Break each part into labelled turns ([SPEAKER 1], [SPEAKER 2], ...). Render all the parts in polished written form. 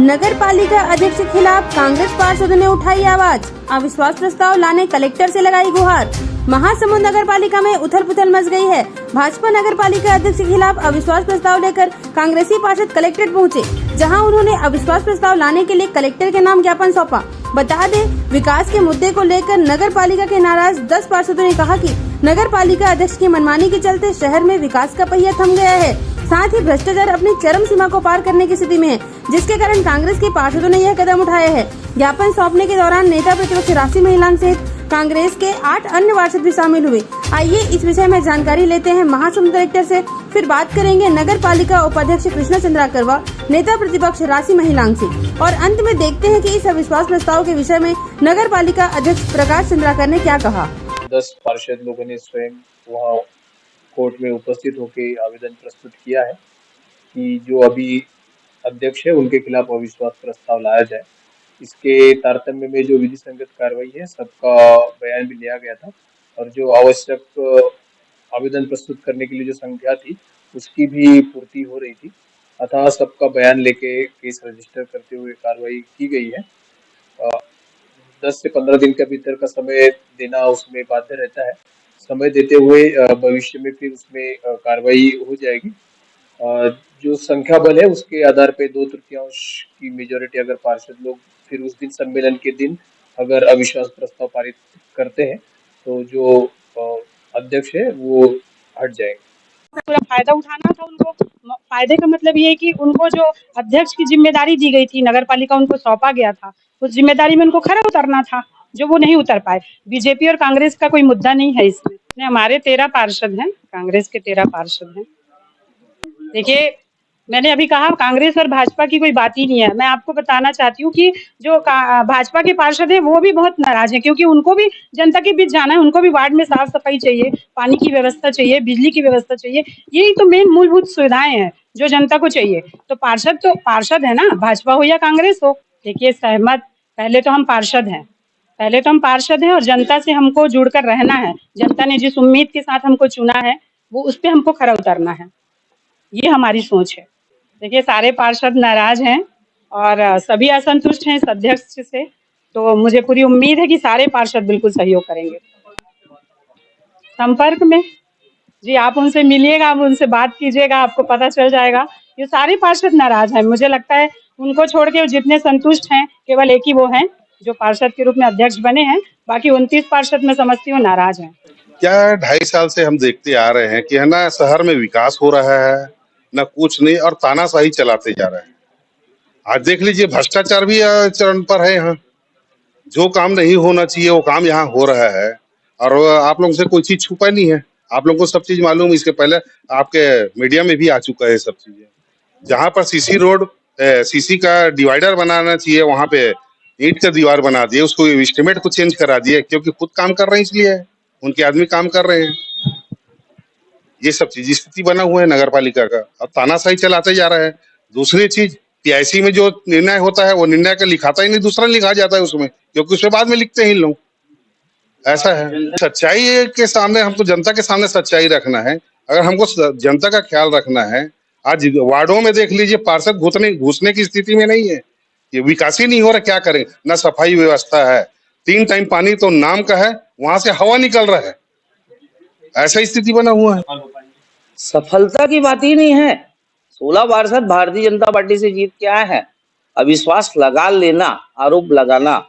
[SPEAKER 1] नगर पालिका अध्यक्ष के खिलाफ कांग्रेस पार्षदों ने उठाई आवाज, अविश्वास प्रस्ताव लाने कलेक्टर से लगाई गुहार। महासमुंद नगर पालिका में उथल पुथल मच गई है। भाजपा नगर पालिका अध्यक्ष के खिलाफ अविश्वास प्रस्ताव लेकर कांग्रेसी पार्षद कलेक्ट्रेट पहुंचे, जहां उन्होंने अविश्वास प्रस्ताव लाने के लिए कलेक्टर के नाम ज्ञापन सौंपा। बता दें, विकास के मुद्दे को लेकर नगर पालिका के नाराज 10 पार्षदों ने कहा कि नगर पालिका अध्यक्ष की मनमानी के चलते शहर में विकास का पहिया थम गया है। साथ ही भ्रष्टाचार अपनी चरम सीमा को पार करने की स्थिति में है, जिसके कारण कांग्रेस के पार्षदों ने यह कदम उठाया है। ज्ञापन सौंपने के दौरान नेता प्रतिपक्ष राशि महिलांग सहित कांग्रेस के 8 अन्य पार्षद भी शामिल हुए। आइए इस विषय में जानकारी लेते हैं महासमुंद कलेक्टर से, फिर बात करेंगे नगर पालिका उपाध्यक्ष कृष्णा चंद्राकर व नेता प्रतिपक्ष राशि महिलांग से, और अंत में देखते हैं कि इस अविश्वास प्रस्ताव के विषय में नगर पालिका अध्यक्ष प्रकाश चंद्राकर ने क्या कहा।
[SPEAKER 2] 10 पार्षद लोगों ने स्वयं वहाँ कोर्ट में उपस्थित होकर आवेदन प्रस्तुत किया है कि जो अभी अध्यक्ष है उनके खिलाफ अविश्वास प्रस्ताव लाया जाए। इसके तारतम्य में जो विधि संगत कार्रवाई है सबका बयान भी लिया गया था, और जो आवश्यक आवेदन प्रस्तुत करने के लिए जो संख्या थी उसकी भी पूर्ति हो रही थी, अतः सबका बयान लेके केस रजिस्टर करते हुए कार्रवाई की गई है। 10 से 15 दिन के भीतर का समय देना उसमें बाध्य रहता है। समय देते हुए भविष्य में फिर उसमें कार्रवाई हो जाएगी। जो संख्या बल है उसके आधार पे 2/3 की मेजोरिटी अगर पार्षद लोग फिर उस दिन सम्मेलन के दिन अगर अविश्वास प्रस्ताव पारित करते हैं तो जो अध्यक्ष है वो हट जाएंगे।
[SPEAKER 3] पूरा फायदा उठाना था उनको। फायदे का मतलब ये है कि उनको जो अध्यक्ष की जिम्मेदारी दी गई थी, नगर पालिका उनको सौंपा गया था, उस जिम्मेदारी में उनको खरा उतरना था, जो वो नहीं उतर पाए। बीजेपी और कांग्रेस का कोई मुद्दा नहीं है इसमें। हमारे 13 पार्षद हैं, कांग्रेस के 13 पार्षद हैं। देखिए, मैंने अभी कहा कांग्रेस और भाजपा की कोई बात ही नहीं है। मैं आपको बताना चाहती हूँ कि जो भाजपा के पार्षद हैं वो भी बहुत नाराज हैं, क्योंकि उनको भी जनता के बीच जाना है, उनको भी वार्ड में साफ सफाई चाहिए, पानी की व्यवस्था चाहिए, बिजली की व्यवस्था चाहिए। यही तो मेन मूलभूत सुविधाएं हैं जो जनता को चाहिए। तो पार्षद है ना, भाजपा हो या कांग्रेस हो। देखिए, सहमत पहले तो हम पार्षद हैं और जनता से हमको जुड़कर रहना है। जनता ने जिस उम्मीद के साथ हमको चुना है वो उस पर हमको खरा उतरना है, ये हमारी सोच है। देखिए, सारे पार्षद नाराज हैं और सभी असंतुष्ट हैं इस अध्यक्ष से, तो मुझे पूरी उम्मीद है कि सारे पार्षद बिल्कुल सहयोग करेंगे। संपर्क में जी, आप उनसे मिलिएगा, आप उनसे बात कीजिएगा, आपको पता चल जाएगा। ये सारे पार्षद नाराज हैं। मुझे लगता है उनको छोड़ के जितने संतुष्ट हैं केवल एक ही वो हैं जो पार्षद के रूप में अध्यक्ष बने हैं। बाकी 29 पार्षद मैं समझती हूँ नाराज हैं।
[SPEAKER 4] क्या 2.5 साल से हम देखते आ रहे हैं कि है ना, शहर में विकास हो रहा है ना, कुछ नहीं, और तानाशाही चलाते जा रहे हैं। आज देख लीजिए, भ्रष्टाचार भी चरण पर है। यहाँ जो काम नहीं होना चाहिए वो काम यहाँ हो रहा है, और आप लोगों से कोई चीज छुपा नहीं है। आप लोगों को सब चीज मालूम। इसके पहले आपके मीडिया में भी आ चुका है सब चीजें। जहाँ पर सीसी का डिवाइडर बनाना चाहिए, वहां पे ईंट का दीवार बना दिए, उसको एस्टिमेट को चेंज करा दिए, क्योंकि खुद काम कर रहे हैं इसलिए, उनके आदमी काम कर रहे हैं। ये सब चीज स्थिति बना हुआ है नगर पालिका का, और तानाशाही चलाते जा रहा है। दूसरी चीज, पीआईसी में जो निर्णय होता है वो निर्णय का लिखाता ही नहीं, दूसरा लिखा जाता है उसमें, क्योंकि उसके बाद में लिखते हैं इन लोग। ऐसा है। सच्चाई के सामने हमको, जनता के सामने सच्चाई रखना है। अगर हमको जनता का ख्याल रखना है, आज वार्डों में देख लीजिए, पार्षद घुसने की स्थिति में नहीं है। ये विकास ही नहीं हो रहा, क्या करें। ना सफाई व्यवस्था है, 3 टाइम पानी तो नाम का है, वहां से हवा निकल रहा है। ऐसा स्थिति बना हुआ है।
[SPEAKER 5] सफलता की बात ही नहीं है। 16 पार्षद भारतीय जनता पार्टी से जीत के आए हैं। अविश्वास लगा लेना, आरोप लगाना,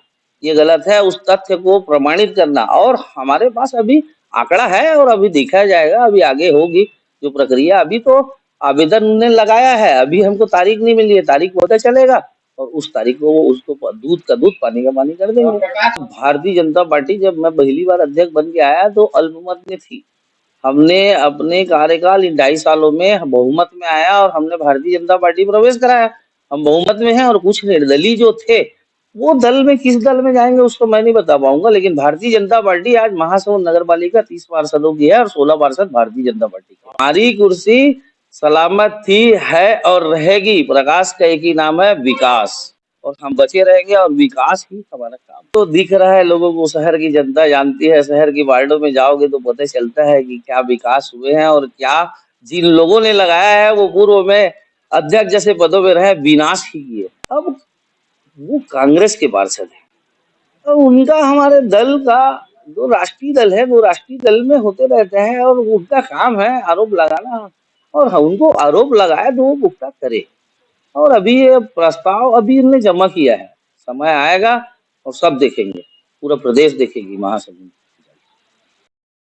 [SPEAKER 5] ये गलत है। उस तथ्य को प्रमाणित करना, और हमारे पास अभी आंकड़ा है और अभी देखा जाएगा, अभी आगे होगी जो प्रक्रिया। अभी तो आवेदन उन्होंने लगाया है, अभी हमको तारीख नहीं मिली है, तारीख पता चलेगा और उस तारीख को वो उसको दूध का दूध पानी का पानी कर देंगे। भारतीय जनता पार्टी जब मैं पहली बार अध्यक्ष बन के आया तो अल्पमत में थी। हमने अपने कार्यकाल इन 2.5 सालों में बहुमत में आया और हमने भारतीय जनता पार्टी प्रवेश कराया। हम बहुमत में हैं, और कुछ निर्दलीय जो थे वो दल में, किस दल में जाएंगे उसको मैं नहीं बता पाऊंगा, लेकिन भारतीय जनता पार्टी आज महासमुंद नगर पालिका 30 पार्षदों की है और 16 पार्षद भारतीय जनता पार्टी की। हमारी कुर्सी सलामत थी, है और रहेगी। प्रकाश का एक ही नाम है, विकास, और हम बचे रहेंगे और विकास ही हमारा काम। तो दिख रहा है लोगों को, शहर की जनता जानती है। शहर की वार्डों में जाओगे तो पता चलता है कि क्या विकास हुए हैं, और क्या जिन लोगों ने लगाया है वो पूर्व में अध्यक्ष जैसे पदों में रहे, विनाश ही किए। अब कांग्रेस के पार्षद हैं, तो उनका हमारे दल का जो राष्ट्रीय दल है वो राष्ट्रीय दल में होते रहते हैं और उनका काम है आरोप लगाना, और उनको आरोप लगाए तो वो पुख्ता करे। और अभी ये प्रस्ताव अभी इन्होंने जमा किया है, समय आएगा और सब देखेंगे, पूरा प्रदेश देखेगी महासमुंद।